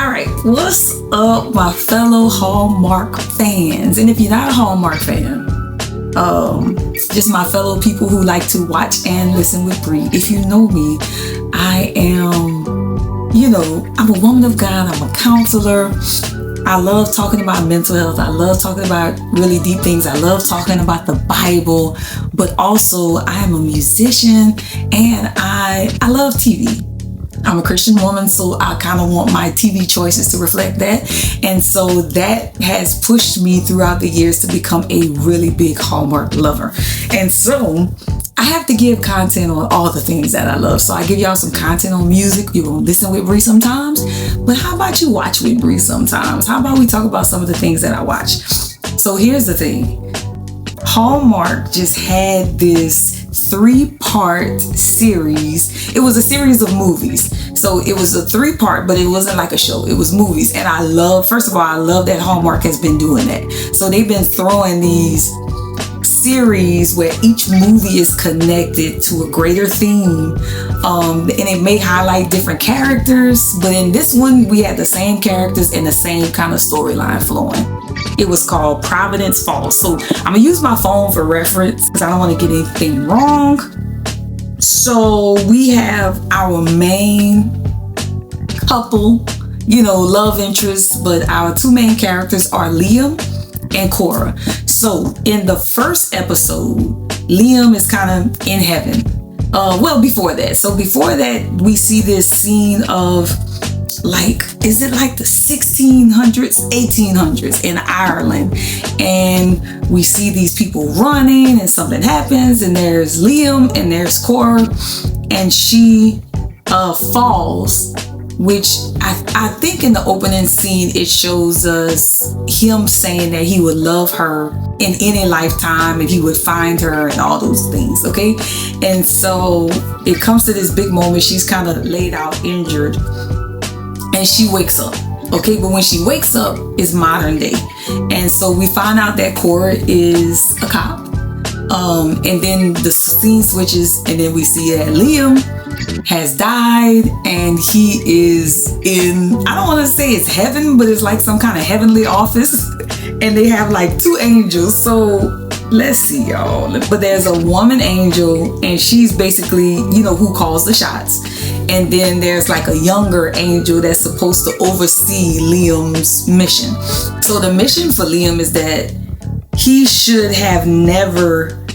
All right, what's up, my fellow Hallmark fans? And if you're not a Hallmark fan, just my fellow people who like to watch and listen with Bree. If you know me, I am, I'm a woman of God. I'm a counselor. I love talking about mental health. I love talking about really deep things. I love talking about the Bible, but also I am a musician and I love TV. I'm a Christian woman, so I kind of want my TV choices to reflect that. And so that has pushed me throughout the years to become a really big Hallmark lover. And so I have to give content on all the things that I love. So I give y'all some content on music. You're going to listen with Bree sometimes. But how about you watch with Bree sometimes? How about we talk about some of the things that I watch? So here's the thing. Hallmark just had this 3-part series. It was a series of movies. So it was a 3-part, but it wasn't like a show. It was movies. And I love that Hallmark has been doing that. So they've been throwing these series where each movie is connected to a greater theme. And it may highlight different characters. But in this one, we had the same characters and the same kind of storyline flowing. It was called Providence Falls. So I'm going to use my phone for reference because I don't want to get anything wrong. So we have our main couple, love interest, but our 2 main characters are Liam and Cora. So in the first episode, Liam is kind of in heaven. Before that, we see this scene of is it like the 1600s, 1800s in Ireland? And we see these people running and something happens and there's Liam and there's Cora and she falls, which I think in the opening scene, it shows us him saying that he would love her in any lifetime if he would find her and all those things, okay? And so it comes to this big moment. She's kind of laid out injured. And she wakes up, okay? But when she wakes up, it's modern day. And so we find out that Cora is a cop. And then the scene switches and then we see that Liam has died and he is in, I don't want to say it's heaven, but it's like some kind of heavenly office. And they have like 2 angels. So let's see, y'all. But there's a woman angel and she's basically, who calls the shots. And then there's like a younger angel that's supposed to oversee Liam's mission. So the mission for Liam is that he should have never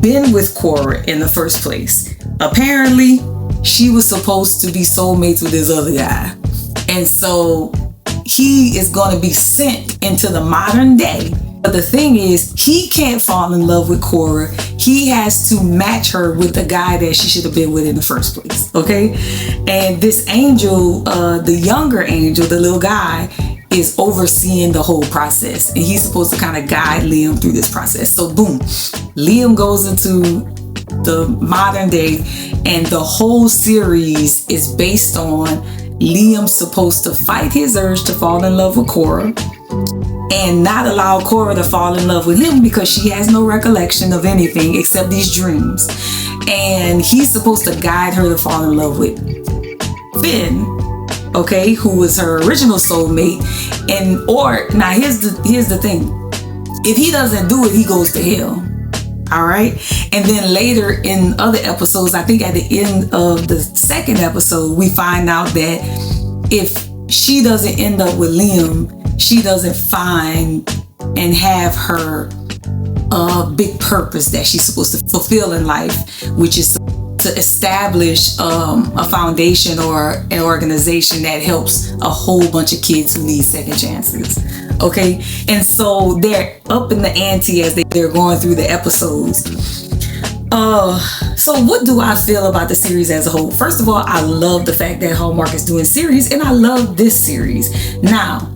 been with Cora in the first place. Apparently, she was supposed to be soulmates with this other guy. And so he is going to be sent into the modern day. But the thing is, he can't fall in love with Cora. He has to match her with the guy that she should have been with in the first place, okay? And this angel, the younger angel, the little guy, is overseeing the whole process. And he's supposed to kind of guide Liam through this process. So boom, Liam goes into the modern day and the whole series is based on Liam supposed to fight his urge to fall in love with Cora and not allow Cora to fall in love with him because she has no recollection of anything except these dreams. And he's supposed to guide her to fall in love with Finn, okay, who was her original soulmate. Now here's the thing. If he doesn't do it, he goes to hell. All right. And then later in other episodes, I think at the end of the second episode, we find out that if she doesn't end up with Liam, she doesn't find and have her big purpose that she's supposed to fulfill in life, which is to establish a foundation or an organization that helps a whole bunch of kids who need second chances. Okay, and so they're up in the ante as they're going through the episodes. So what do I feel about the series as a whole? First of all, I love the fact that Hallmark is doing series, and I love this series. Now,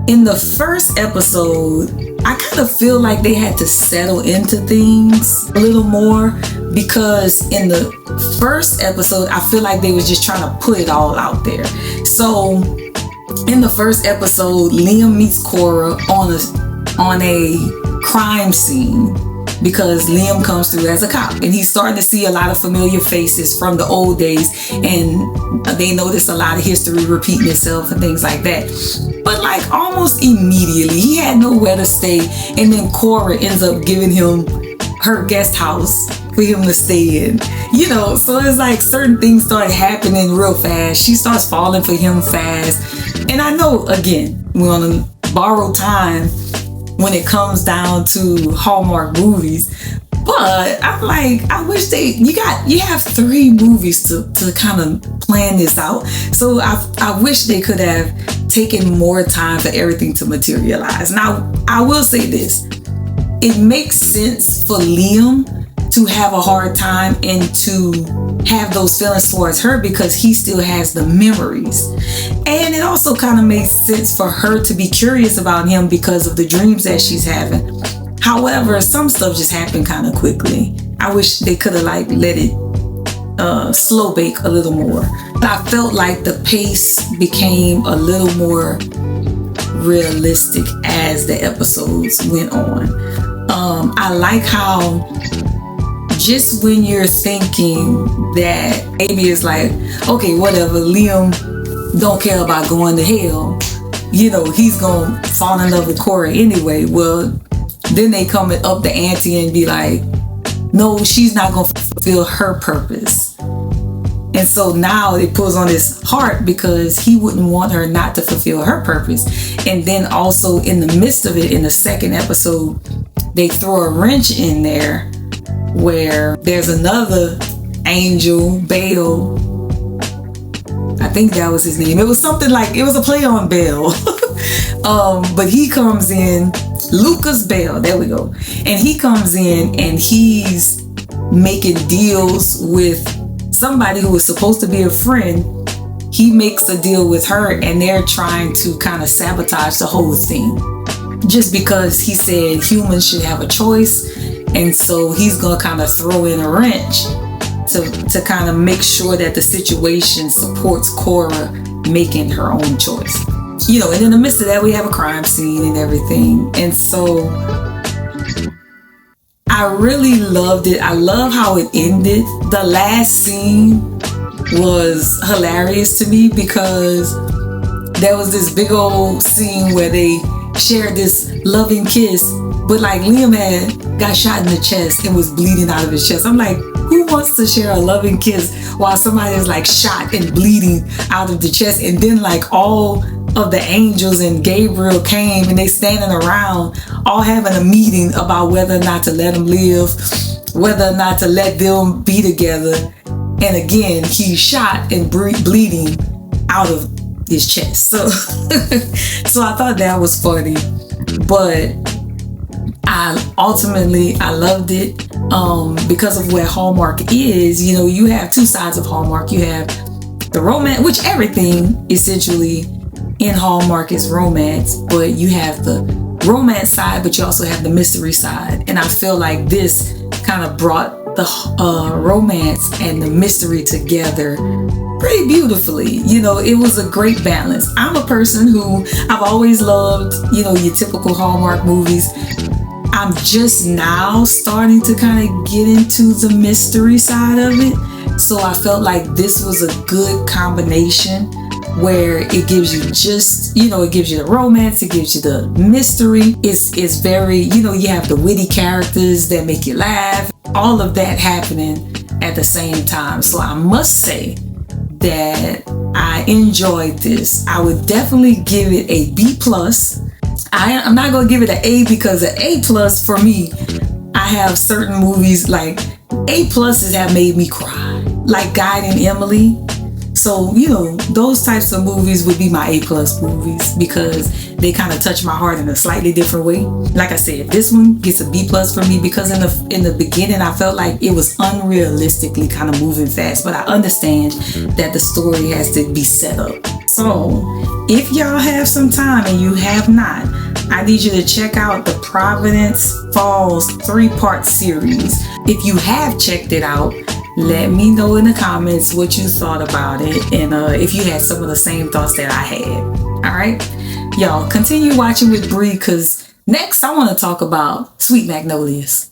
in the first episode, I kind of feel like they had to settle into things a little more because in the first episode, I feel like they was just trying to put it all out there. So in the first episode, Liam meets Cora on a crime scene because Liam comes through as a cop and he's starting to see a lot of familiar faces from the old days, and they notice a lot of history repeating itself and things like that. But like almost immediately he had nowhere to stay, and then Cora ends up giving him her guest house for him to stay in, so it's like certain things started happening real fast. She starts falling for him fast, and I know again we're on a borrowed time when it comes down to Hallmark movies, but I'm like, I wish you have 3 movies to kind of plan this out, so I wish they could have taken more time for everything to materialize. Now I will say this, it makes sense for Liam to have a hard time and to have those feelings towards her because he still has the memories. And it also kind of makes sense for her to be curious about him because of the dreams that she's having. However, some stuff just happened kind of quickly. I wish they could have let it slow bake a little more. I felt like the pace became a little more realistic as the episodes went on. I like how just when you're thinking that maybe it's like, okay, whatever, Liam don't care about going to hell, he's gonna fall in love with Cora anyway. Well, then they come up the ante and be like, no, she's not gonna fulfill her purpose. And so now it pulls on his heart because he wouldn't want her not to fulfill her purpose. And then also in the midst of it, in the second episode, they throw a wrench in there where there's another angel, Bale. I think that was his name. It was something like, it was a play on Bale. But he comes in, Lucas Bale, there we go. And he comes in and he's making deals with somebody who was supposed to be a friend. He makes a deal with her and they're trying to kind of sabotage the whole thing. Just because he said humans should have a choice. And so he's going to kind of throw in a wrench to kind of make sure that the situation supports Cora making her own choice. And in the midst of that, we have a crime scene and everything. And so I really loved it. I love how it ended. The last scene was hilarious to me because there was this big old scene where they shared this loving kiss, but like Liam got shot in the chest and was bleeding out of his chest. I'm like, who wants to share a loving kiss while somebody is like shot and bleeding out of the chest? And then like all of the angels and Gabriel came and they standing around all having a meeting about whether or not to let them live, whether or not to let them be together. And again, he's shot and bleeding out of his chest. So I thought that was funny, but I loved it because of where Hallmark is. You have 2 sides of Hallmark. You have the romance, which everything essentially in Hallmark is romance, but you have the romance side, but you also have the mystery side. And I feel like this kind of brought the romance and the mystery together pretty beautifully. It was a great balance. I'm a person who I've always loved, your typical Hallmark movies. I'm just now starting to kind of get into the mystery side of it. So I felt like this was a good combination where it gives you it gives you the romance, it gives you the mystery. It's very, you have the witty characters that make you laugh, all of that happening at the same time. So I must say that I enjoyed this. I would definitely give it a B+. I'm not going to give it an A because an A+ for me, I have certain movies like A+ have made me cry, like Guide and Emily. So, those types of movies would be my A+ movies because they kind of touch my heart in a slightly different way. Like I said, this one gets a B+ for me because in the beginning, I felt like it was unrealistically kind of moving fast, but I understand that the story has to be set up. So, if y'all have some time and you have not, I need you to check out the Providence Falls 3-part series. If you have checked it out, let me know in the comments what you thought about it and if you had some of the same thoughts that I had. All right, y'all continue watching with Bree because next I want to talk about Sweet Magnolias.